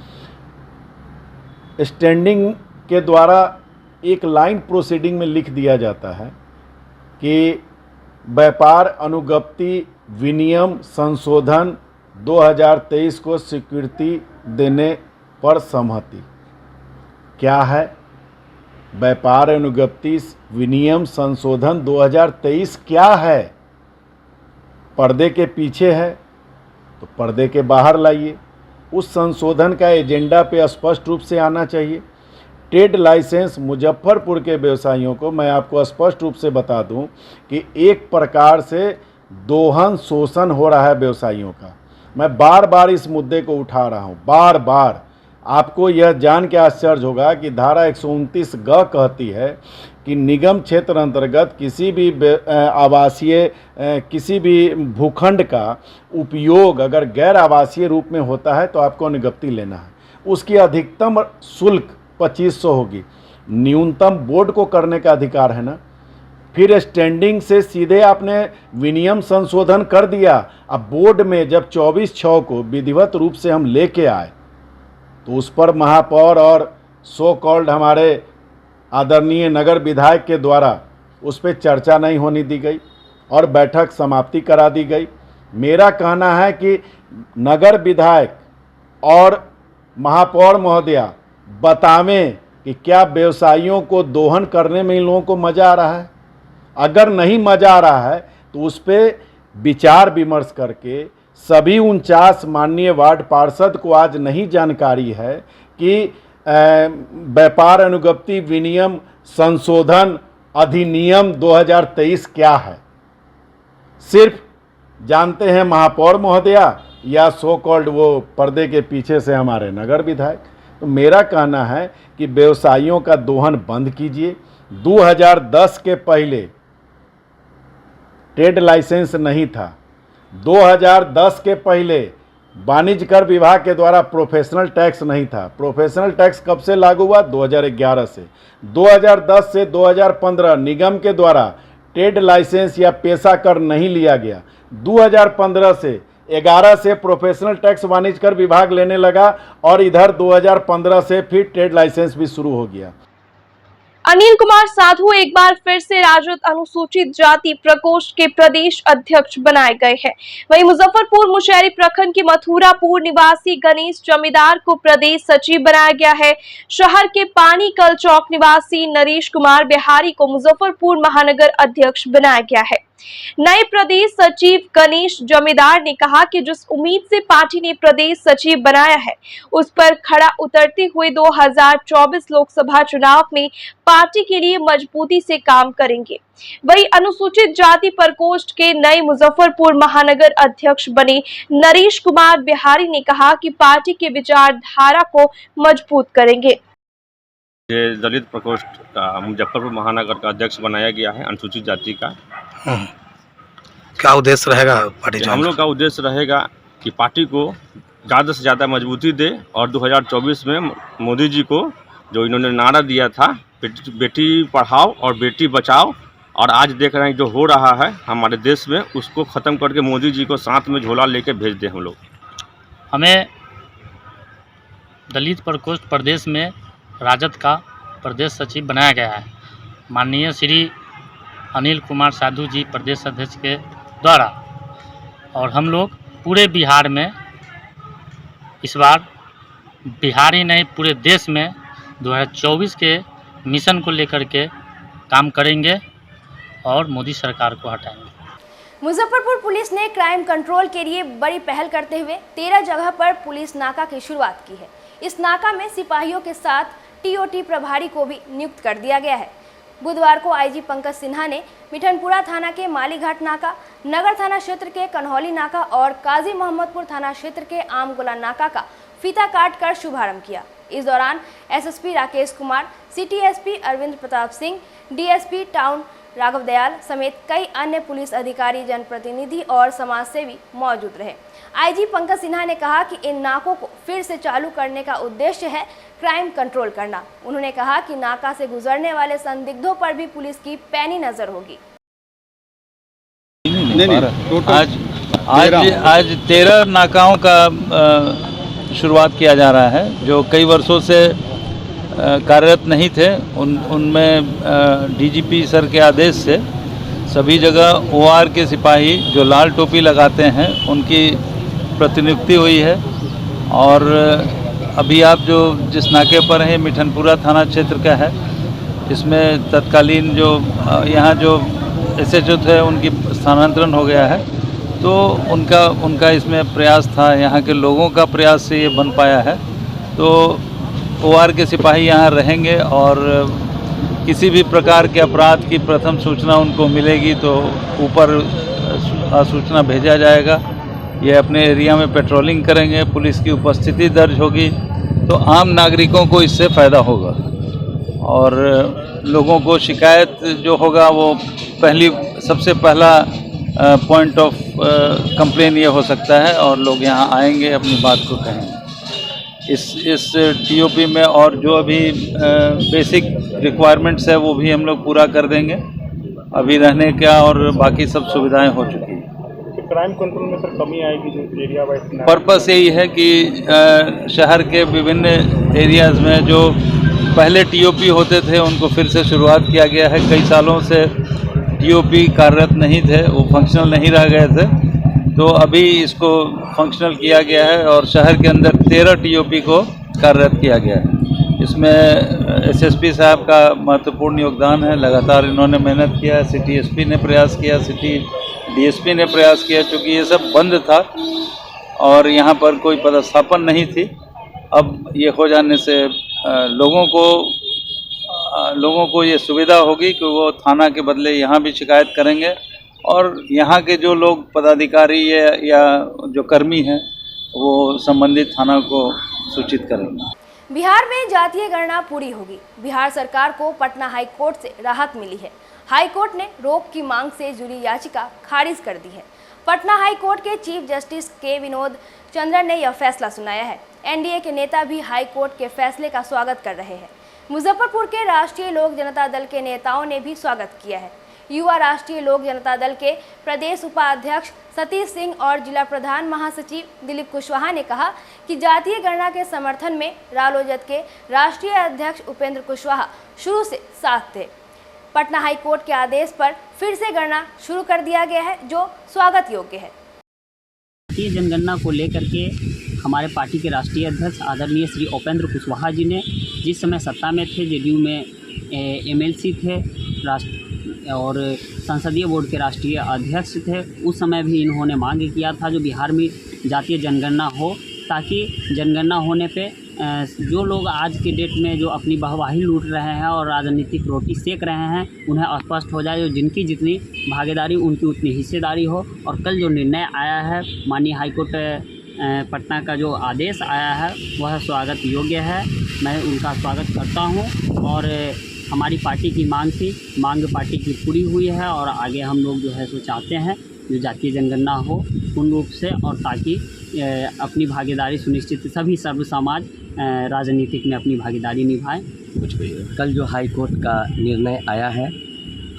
स्टैंडिंग के द्वारा एक लाइन प्रोसीडिंग में लिख दिया जाता है कि व्यापार अनुज्ञप्ति विनियम संशोधन 2023 को स्वीकृति देने पर सहमति। क्या है व्यापार अनुज्ञप्ति विनियम संशोधन 2023? क्या है? पर्दे के पीछे है तो पर्दे के बाहर लाइए। उस संशोधन का एजेंडा पे स्पष्ट रूप से आना चाहिए। ट्रेड लाइसेंस मुजफ्फरपुर के व्यवसायियों को मैं आपको स्पष्ट रूप से बता दूं कि एक प्रकार से दोहन शोषण हो रहा है व्यवसायियों का। मैं बार बार इस मुद्दे को उठा रहा हूं, बार बार आपको यह जान के आश्चर्य होगा कि धारा 129 ग कहती है कि निगम क्षेत्र अंतर्गत किसी भी आवासीय किसी भी भूखंड का उपयोग अगर गैर आवासीय रूप में होता है तो आपको अनुज्ञप्ति लेना है। उसकी अधिकतम शुल्क 2500 होगी। न्यूनतम बोर्ड को करने का अधिकार है ना। फिर स्टैंडिंग से सीधे आपने विनियम संशोधन कर दिया। अब बोर्ड में जब 24/6 को विधिवत रूप से हम लेके आए तो उस पर महापौर और सो कॉल्ड हमारे आदरणीय नगर विधायक के द्वारा उस पर चर्चा नहीं होने दी गई और बैठक समाप्ति करा दी गई। मेरा कहना है कि नगर विधायक और महापौर महोदया बतावें कि क्या व्यवसायियों को दोहन करने में इन लोगों को मज़ा आ रहा है। अगर नहीं मज़ा आ रहा है तो उस पर विचार विमर्श करके सभी 49 माननीय वार्ड पार्षद को आज नहीं जानकारी है कि व्यापार अनुज्ञप्ति विनियम संशोधन अधिनियम 2023 क्या है। सिर्फ जानते हैं महापौर महोदया या सो कॉल्ड वो पर्दे के पीछे से हमारे नगर विधायक। तो मेरा कहना है कि व्यवसायियों का दोहन बंद कीजिए। 2010 के पहले ट्रेड लाइसेंस नहीं था। 2010 के पहले वाणिज्य कर विभाग के द्वारा प्रोफेशनल टैक्स नहीं था। प्रोफेशनल टैक्स कब से लागू हुआ? 2011 से। 2010 से 2015 निगम के द्वारा ट्रेड लाइसेंस या पेशा कर नहीं लिया गया। 2015 से 11 से प्रोफेशनल टैक्स वाणिज्य कर विभाग लेने लगा और इधर 2015 से फिर ट्रेड लाइसेंस भी शुरू हो गया। अनिल कुमार साधु एक बार फिर से राजद अनुसूचित जाति प्रकोष्ठ के प्रदेश अध्यक्ष बनाए गए हैं। वहीं मुजफ्फरपुर मुशहरी प्रखंड के मथुरापुर निवासी गणेश जमींदार को प्रदेश सचिव बनाया गया है। शहर के पानी कल चौक निवासी नरेश कुमार बिहारी को मुजफ्फरपुर महानगर अध्यक्ष बनाया गया है। नए प्रदेश सचिव गणेश जमींदार ने कहा कि जिस उम्मीद से पार्टी ने प्रदेश सचिव बनाया है उस पर खड़ा उतरते हुए 2024 लोकसभा चुनाव में पार्टी के लिए मजबूती से काम करेंगे। वही अनुसूचित जाति प्रकोष्ठ के नए मुजफ्फरपुर महानगर अध्यक्ष बने नरेश कुमार बिहारी ने कहा कि पार्टी के विचारधारा को मजबूत करेंगे। दलित प्रकोष्ठ का मुजफ्फरपुर महानगर का अध्यक्ष बनाया गया है अनुसूचित जाति का। क्या उद्देश्य रहेगा पार्टी? हम लोग का उद्देश्य रहेगा कि पार्टी को ज़्यादा से ज़्यादा मजबूती दे और 2024 में मोदी जी को जो इन्होंने नारा दिया था बेटी पढ़ाओ और बेटी बचाओ, और आज देख रहे हैं जो हो रहा है हमारे देश में, उसको ख़त्म करके मोदी जी को साथ में झोला लेके भेज दें। हम लोग हमें दलित प्रकोष्ठ प्रदेश में राजद का प्रदेश सचिव बनाया गया है माननीय श्री अनिल कुमार साधु जी प्रदेश अध्यक्ष के द्वारा। और हम लोग पूरे बिहार में इस बार बिहार ही नहीं पूरे देश में 2024 के मिशन को लेकर के काम करेंगे और मोदी सरकार को हटाएंगे। मुजफ्फरपुर पुलिस ने क्राइम कंट्रोल के लिए बड़ी पहल करते हुए 13 जगह पर पुलिस नाका की शुरुआत की है। इस नाका में सिपाहियों के साथ टीओटी प्रभारी को भी नियुक्त कर दिया गया है। बुधवार को आईजी पंकज सिन्हा ने मिठनपुरा थाना के मालीघाट नाका, नगर थाना क्षेत्र के कन्हौली नाका और काजी मोहम्मदपुर थाना क्षेत्र के आमगोला नाका का फीता काट कर शुभारंभ किया। इस दौरान SSP Rakesh Kumar, city SP Arvind Pratap Singh, DSP town Raghav Dayal समेत कई अन्य पुलिस अधिकारी, जनप्रतिनिधि और समाजसेवी मौजूद रहे। आईजी पंकज सिन्हा ने कहा कि इन नाकों को फिर से चालू करने का उद्देश्य है क्राइम कंट्रोल करना। उन्होंने कहा कि नाका से गुजरने वाले संदिग्धों पर भी पुलिस की पैनी नजर होगी। आज 13 नाकाओं का शुरुआत किया जा रहा है जो कई वर्षों से कार्यरत नहीं थे। उनमें डीजीपी सर के आदेश से सभी जगह ओआर के सिपाही जो लाल टोपी लगाते हैं उनकी प्रतिनियुक्ति हुई है। और अभी आप जो जिस नाके पर हैं मिठनपुरा थाना क्षेत्र का है, इसमें तत्कालीन जो यहाँ जो एसएचओ थे उनकी स्थानांतरण हो गया है, तो उनका इसमें प्रयास था, यहाँ के लोगों का प्रयास से ये बन पाया है। तो ओआर के सिपाही यहाँ रहेंगे और किसी भी प्रकार के अपराध की प्रथम सूचना उनको मिलेगी तो ऊपर सूचना भेजा जाएगा। ये अपने एरिया में पेट्रोलिंग करेंगे, पुलिस की उपस्थिति दर्ज होगी। तो आम नागरिकों को इससे फ़ायदा होगा और लोगों को शिकायत जो होगा वो सबसे पहला पॉइंट ऑफ कंप्लेन ये हो सकता है और लोग यहाँ आएंगे अपनी बात को कहेंगे। इस टीओपी में और जो अभी बेसिक रिक्वायरमेंट्स है वो भी हम लोग पूरा कर देंगे। अभी रहने का और बाकी सब सुविधाएं हो चुकी हैं। क्राइम कंट्रोल में सर कमी आएगी जो एरिया वाइज? पर्पस यही है कि शहर के विभिन्न एरियाज़ में जो पहले टीओपी होते थे उनको फिर से शुरुआत किया गया है। कई सालों से टीओपी कार्यरत नहीं थे, वो फंक्शनल नहीं रह गए थे, तो अभी इसको फंक्शनल किया गया है और शहर के अंदर 13 टीओपी को कार्यरत किया गया है। इसमें एसएसपी साहब का महत्वपूर्ण योगदान है। लगातार इन्होंने मेहनत किया है। सिटी एसपी ने प्रयास किया, सिटी डीएसपी ने प्रयास किया, क्योंकि ये सब बंद था और यहाँ पर कोई पदस्थापन नहीं थी। अब ये हो जाने से लोगों को ये सुविधा होगी कि वो थाना के बदले यहाँ भी शिकायत करेंगे और यहाँ के जो लोग पदाधिकारी या जो कर्मी हैं वो संबंधित थाना को सूचित करेंगे। बिहार में जातीय गणना पूरी होगी। बिहार सरकार को पटना हाई कोर्ट से राहत मिली है। हाई कोर्ट ने रोक की मांग से जुड़ी याचिका खारिज कर दी है। पटना हाई कोर्ट के चीफ जस्टिस के विनोद चंद्रन ने यह फैसला सुनाया है। एनडीए के नेता भी हाई कोर्ट के फैसले का स्वागत कर रहे हैं। मुजफ्फरपुर के राष्ट्रीय लोक जनता दल के नेताओं ने भी स्वागत किया है। युवा राष्ट्रीय लोक जनता दल के प्रदेश उपाध्यक्ष सतीश सिंह और जिला प्रधान महासचिव दिलीप कुशवाहा ने कहा कि जातीय गणना के समर्थन में रालोजद के राष्ट्रीय अध्यक्ष उपेंद्र कुशवाहा शुरू से साथ थे। पटना हाई कोर्ट के आदेश पर फिर से गणना शुरू कर दिया गया है, जो स्वागत योग्य है। जातीय जनगणना को लेकर के हमारे पार्टी के राष्ट्रीय अध्यक्ष आदरणीय श्री उपेंद्र कुशवाहा जी ने जिस समय सत्ता में थे, जेडीयू में एमएलसी थे और संसदीय बोर्ड के राष्ट्रीय अध्यक्ष थे, उस समय भी इन्होंने मांग किया था जो बिहार में जातीय जनगणना हो, ताकि जनगणना होने पे जो लोग आज के डेट में जो अपनी वाहवाही लूट रहे हैं और राजनीतिक रोटी सेक रहे हैं उन्हें स्पष्ट हो जाए, जिनकी जितनी भागीदारी उनकी उतनी हिस्सेदारी हो। और कल जो निर्णय आया है माननीय हाईकोर्ट पटना का जो आदेश आया है वह स्वागत योग्य है। मैं उनका स्वागत करता हूं और हमारी पार्टी की मांग पार्टी की पूरी हुई है और आगे हम लोग जो है सो चाहते हैं जो जातीय जनगणना हो पूर्ण रूप से, और ताकि अपनी भागीदारी सुनिश्चित सभी सर्व समाज राजनीतिक में अपनी भागीदारी निभाएं। कल जो हाई कोर्ट का निर्णय आया है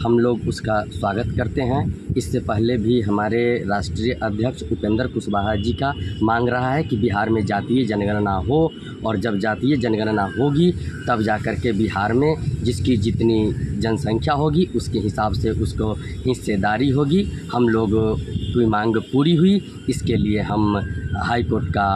हम लोग उसका स्वागत करते हैं। इससे पहले भी हमारे राष्ट्रीय अध्यक्ष उपेंद्र कुशवाहा जी का मांग रहा है कि बिहार में जातीय जनगणना हो और जब जातीय जनगणना होगी तब जाकर के बिहार में जिसकी जितनी जनसंख्या होगी उसके हिसाब से उसको हिस्सेदारी होगी। हम लोग की मांग पूरी हुई, इसके लिए हम हाई कोर्ट का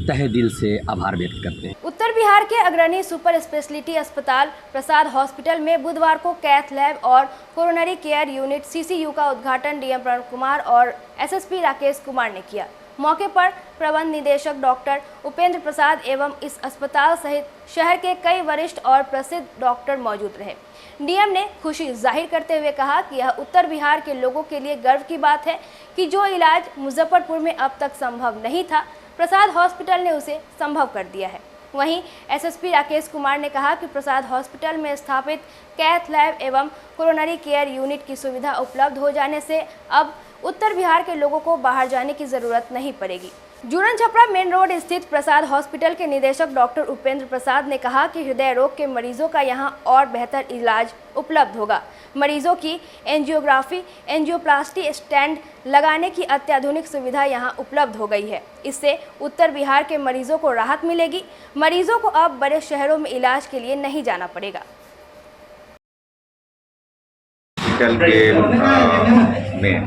तहे दिल से आभार व्यक्त करते हैं। उत्तर बिहार के अग्रणी सुपर स्पेशलिटी अस्पताल प्रसाद हॉस्पिटल में बुधवार को कैथ लैब और कोरोनरी केयर यूनिट सीसीयू का उद्घाटन डीएम प्रणव कुमार और एसएसपी राकेश कुमार ने किया। मौके पर प्रबंध निदेशक डॉक्टर उपेंद्र प्रसाद एवं इस अस्पताल सहित शहर के कई वरिष्ठ और प्रसिद्ध डॉक्टर मौजूद रहे। डीएम ने खुशी जाहिर करते हुए कहा कि यह उत्तर बिहार के लोगों के लिए गर्व की बात है कि जो इलाज मुजफ्फरपुर में अब तक संभव नहीं था, प्रसाद हॉस्पिटल ने उसे संभव कर दिया है। वहीं एसएसपी राकेश कुमार ने कहा कि प्रसाद हॉस्पिटल में स्थापित कैथ लैब एवं कोरोनरी केयर यूनिट की सुविधा उपलब्ध हो जाने से अब उत्तर बिहार के लोगों को बाहर जाने की जरूरत नहीं पड़ेगी। जूरन छपरा मेन रोड स्थित प्रसाद हॉस्पिटल के निदेशक डॉक्टर उपेंद्र प्रसाद ने कहा कि हृदय रोग के मरीजों का यहां और बेहतर इलाज उपलब्ध होगा। मरीजों की एंजियोग्राफी, एंजियोप्लास्टी स्टैंड लगाने की अत्याधुनिक सुविधा यहां उपलब्ध हो गई है। इससे उत्तर बिहार के मरीजों को राहत मिलेगी। मरीजों को अब बड़े शहरों में इलाज के लिए नहीं जाना पड़ेगा। में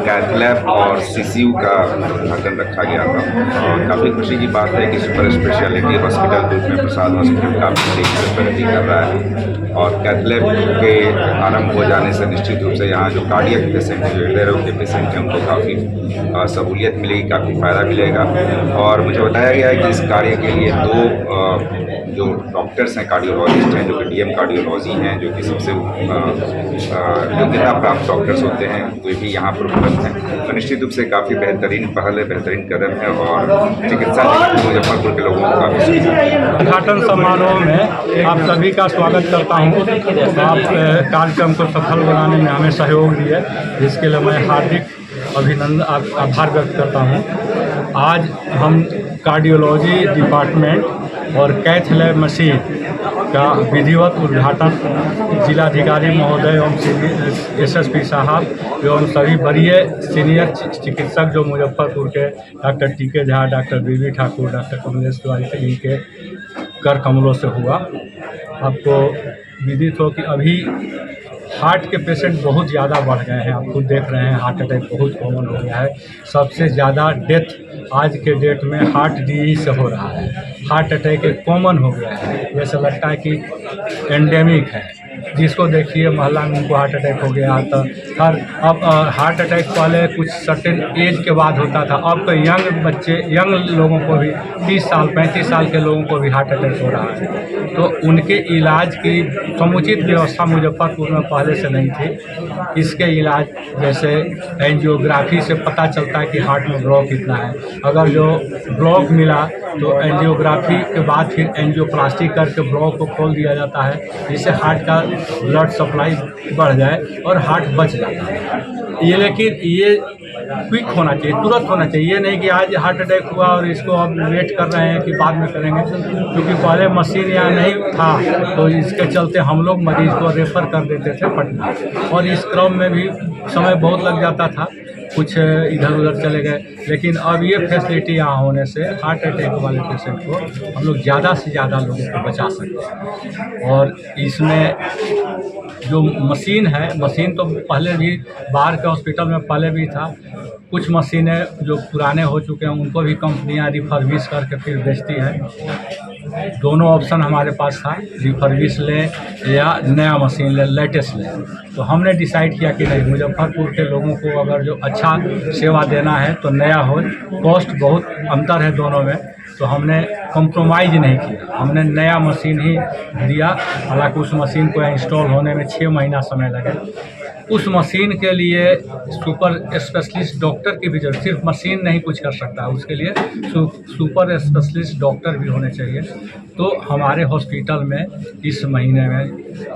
कैथ लैब और सीसीयू का उद्घाटन रखा गया था और काफ़ी खुशी की बात है कि सुपर स्पेशलिटी हॉस्पिटल रूप में प्रसाद हॉस्पिटल काफ़ी तेजी से प्रगति कर रहा है और कैथ लैब के आरंभ हो जाने से निश्चित रूप से यहाँ जो कार्डियक पेशेंट हैं, जो हृदय रोग के पेशेंट हैं, उनको काफ़ी सहूलियत मिलेगी, काफ़ी फ़ायदा मिलेगा। और मुझे बताया गया है कि इस कार्य के लिए 2 जो डॉक्टर्स हैं, कार्डियोलॉजिस्ट हैं, जो कि डीएम कार्डियोलॉजी हैं, जो कि सबसे योग्यता प्राप्त डॉक्टर्स होते हैं, वे भी यहाँ पर उपलब्ध हैं। तो निश्चित रूप से काफ़ी बेहतरीन पहल है, बेहतरीन कदम है और चिकित्सा मुजफ्फरपुर के लोगों को काफ़ी उद्घाटन समारोह में आप सभी का स्वागत करता हूँ। आप कार्यक्रम को सफल बनाने में हमें सहयोग दिए, जिसके लिए मैं हार्दिक आभार व्यक्त करता हूँ। आज हम कार्डियोलॉजी डिपार्टमेंट और कैथ लैब मशीन का विधिवत उद्घाटन जिलाधिकारी महोदय एवं एसएसपी साहब एवं सभी वरीय सीनियर चिकित्सक जो मुजफ्फरपुर के डॉक्टर टीके झा, डॉक्टर बीबी ठाकुर, डॉक्टर कमलेश तिवारी इनके कर कमलों से हुआ। आपको विदित हो कि अभी हार्ट के पेशेंट बहुत ज़्यादा बढ़ गए हैं। आप खुद देख रहे हैं, हार्ट अटैक बहुत कॉमन हो गया है। सबसे ज़्यादा डेथ आज के डेट में हार्ट डिजीज से हो रहा है। हार्ट अटैक एक कॉमन हो गया है, जैसे लगता है कि एंडेमिक है। जिसको देखिए मोहल्ला में उनको हार्ट अटैक हो गया। तो अब हार्ट अटैक पहले कुछ सर्टेन एज के बाद होता था, अब तो यंग लोगों को भी 30 साल 35 साल के लोगों को भी हार्ट अटैक हो रहा है। तो उनके इलाज की समुचित व्यवस्था मुजफ्फरपुर में पहले से नहीं थी। इसके इलाज जैसे एंजियोग्राफी से पता चलता है कि हार्ट में ब्लॉक कितना है। अगर जो ब्लॉक मिला तो एंजियोग्राफी के बाद फिर एंजियोप्लास्टी करके ब्लॉक को खोल दिया जाता है, जिससे हार्ट का ब्लड सप्लाई बढ़ जाए और हार्ट बच जाता है। लेकिन ये क्विक होना चाहिए, तुरंत होना चाहिए। ये नहीं कि आज हार्ट अटैक हुआ और इसको अब वेट कर रहे हैं कि बाद में करेंगे, क्योंकि पहले मशीन यहाँ नहीं था। तो इसके चलते हम लोग मरीज को रेफर कर देते थे पटना, और इस क्रम में भी समय बहुत लग जाता था, कुछ इधर उधर चले गए। लेकिन अब ये फैसिलिटी यहाँ होने से हार्ट अटैक वाले पेशेंट को हम लोग ज़्यादा से ज़्यादा लोगों को बचा सकते हैं। और इसमें जो मशीन है, मशीन तो पहले भी बाहर के हॉस्पिटल में पहले भी था। कुछ मशीनें जो पुराने हो चुके हैं उनको भी कंपनियां रिफर्बिश करके फिर बेचती हैं। दोनों ऑप्शन हमारे पास था, रिफर्बिश लें या नया मशीन लें, लेटेस्ट लें। तो हमने डिसाइड किया कि नहीं, मुजफ्फरपुर के लोगों को अगर जो अच्छा सेवा देना है तो नया हो। कॉस्ट बहुत अंतर है दोनों में, तो हमने कॉम्प्रोमाइज़ नहीं किया, हमने नया मशीन ही दिया। हालांकि उस मशीन को इंस्टॉल होने में 6 महीना समय लगे। उस मशीन के लिए सुपर स्पेशलिस्ट डॉक्टर की भी जरूरत, सिर्फ मशीन नहीं कुछ कर सकता है, उसके लिए सुपर स्पेशलिस्ट डॉक्टर भी होने चाहिए। तो हमारे हॉस्पिटल में इस महीने में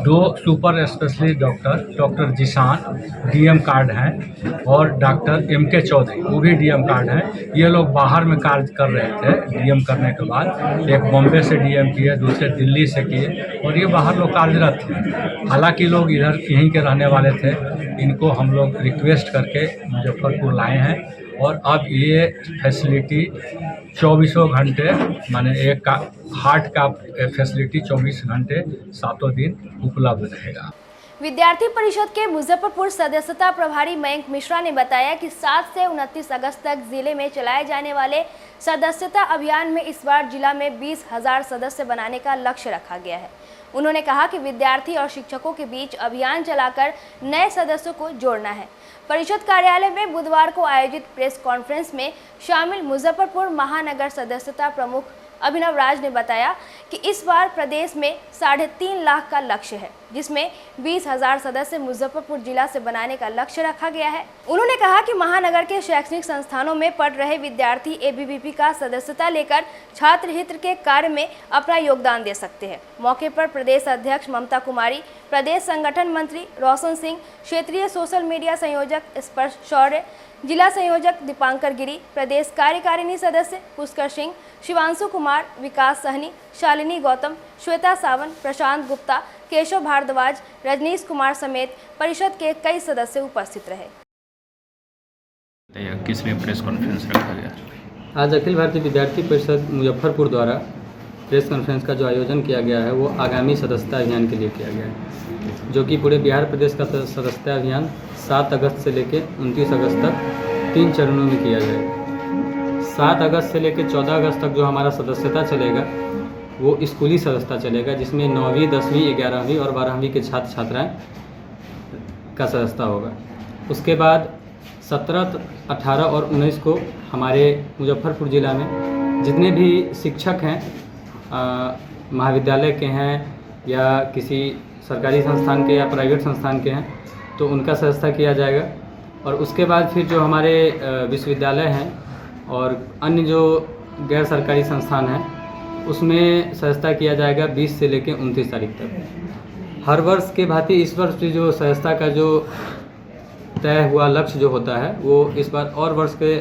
2 super specialist doctor Zeeshan DM card हैं, और डॉक्टर MK चौधरी वो भी डीएम कार्ड हैं। ये लोग बाहर में कार्य कर रहे थे। डीएम करने के बाद एक बॉम्बे से डीएम किए, दूसरे दिल्ली से किए, और ये बाहर लोग कार्यरत थे। हालांकि लोग इधर यहीं के रहने वाले थे। इनको हम लोग रिक्वेस्ट करके मुजफ्फरपुर लाए हैं, और अब ये फैसिलिटी 24 घंटे, माने एक का हार्ट का फैसिलिटी 24 घंटे 7 दिन उपलब्ध रहेगा। विद्यार्थी परिषद के मुजफ्फरपुर सदस्यता प्रभारी मयंक मिश्रा ने बताया कि 7 से 29 अगस्त तक जिले में चलाए जाने वाले सदस्यता अभियान में इस बार जिला में 20,000 सदस्य बनाने का लक्ष्य रखा गया है। उन्होंने कहा कि विद्यार्थी और शिक्षकों के बीच अभियान चलाकर नए सदस्यों को जोड़ना है। परिषद कार्यालय में बुधवार को आयोजित प्रेस कॉन्फ्रेंस में शामिल मुजफ्फरपुर महानगर सदस्यता प्रमुख अभिनव राज ने बताया कि इस बार प्रदेश में 3.5 लाख का लक्ष्य है, जिसमें 20,000 सदस्य मुजफ्फरपुर जिला से बनाने का लक्ष्य रखा गया है। उन्होंने कहा कि महानगर के शैक्षणिक संस्थानों में पढ़ रहे विद्यार्थी ABVP का सदस्यता लेकर छात्र हित के कार्य में अपना योगदान दे सकते हैं। मौके पर प्रदेश अध्यक्ष ममता कुमारी, प्रदेश संगठन मंत्री रोशन सिंह, क्षेत्रीय सोशल मीडिया संयोजक स्पर्श शौर्य, जिला संयोजक दीपांकर गिरी, प्रदेश कार्यकारिणी सदस्य पुष्कर सिंह, शिवांशु कुमार, विकास सहनी, शालिनी गौतम, श्वेता सावन, प्रशांत गुप्ता, केशव भारद्वाज, रजनीश कुमार समेत परिषद के कई सदस्य उपस्थित रहे। किसमें प्रेस कॉन्फ्रेंस रखा गया? आज अखिल भारतीय विद्यार्थी परिषद मुजफ्फरपुर द्वारा प्रेस कॉन्फ्रेंस का जो आयोजन किया गया है वो आगामी सदस्यता अभियान के लिए किया गया है, जो कि पूरे बिहार प्रदेश का सदस्यता अभियान 7 अगस्त से लेकर 29 अगस्त तक 3 चरणों में किया जाएगा। 7 अगस्त से लेकर 14 अगस्त तक जो हमारा सदस्यता चलेगा वो स्कूली सदस्यता चलेगा, जिसमें 9वीं 10वीं 11वीं और 12वीं के छात्र छात्राएं का सदस्यता होगा। उसके बाद 17, 18 और 19 को हमारे मुजफ्फरपुर ज़िला में जितने भी शिक्षक हैं महाविद्यालय के हैं या किसी सरकारी संस्थान के या प्राइवेट संस्थान के हैं तो उनका सदस्यता किया जाएगा। और उसके बाद फिर जो हमारे विश्वविद्यालय हैं और अन्य जो गैर सरकारी संस्थान हैं उसमें सदस्यता किया जाएगा 20 से लेकर 29 तारीख तक। हर वर्ष के भांति इस वर्ष भी जो सदस्यता का जो तय हुआ लक्ष्य जो होता है वो इस बार और वर्ष के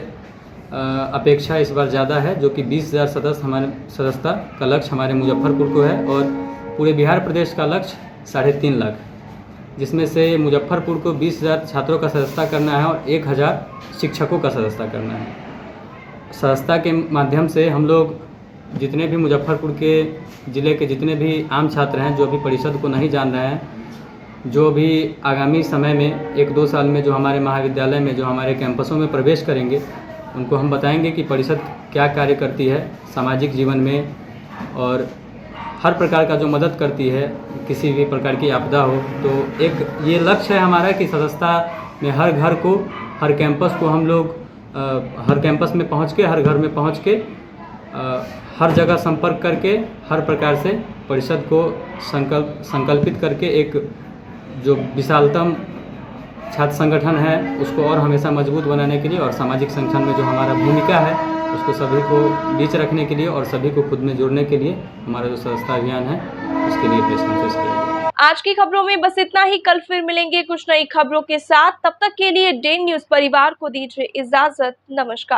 अपेक्षा इस बार ज़्यादा है, जो कि 20,000 सदस्यता का लक्ष्य हमारे मुजफ्फरपुर को है और पूरे बिहार प्रदेश का लक्ष्य 3.5 लाख, जिसमें से मुजफ्फरपुर को 20,000 छात्रों का सदस्यता करना है और 1,000 शिक्षकों का सदस्यता करना है। सदस्यता के माध्यम से हम लोग जितने भी मुजफ्फरपुर के ज़िले के जितने भी आम छात्र हैं जो अभी परिषद को नहीं जान रहे हैं, जो भी आगामी समय में 1-2 साल में जो हमारे महाविद्यालय में जो हमारे कैंपसों में प्रवेश करेंगे उनको हम बताएंगे कि परिषद क्या कार्य करती है सामाजिक जीवन में और हर प्रकार का जो मदद करती है, किसी भी प्रकार की आपदा हो। तो एक ये लक्ष्य है हमारा कि सदस्यता में हर घर को, हर कैंपस को हम लोग हर कैंपस में पहुंच के, हर घर में पहुंच के, हर जगह संपर्क करके हर प्रकार से परिषद को संकल्पित करके एक जो विशालतम छात्र संगठन है उसको और हमेशा मजबूत बनाने के लिए और सामाजिक संगठन में जो हमारा भूमिका है उसको सभी को बीच रखने के लिए और सभी को खुद में जोड़ने के लिए हमारा जो सदस्यता अभियान है उसके लिए प्रेस कॉन्फ्रेंस किया गया। आज की खबरों में बस इतना ही। कल फिर मिलेंगे कुछ नई खबरों के साथ। तब तक के लिए डे न्यूज़ परिवार को दीजिए इजाजत। नमस्कार।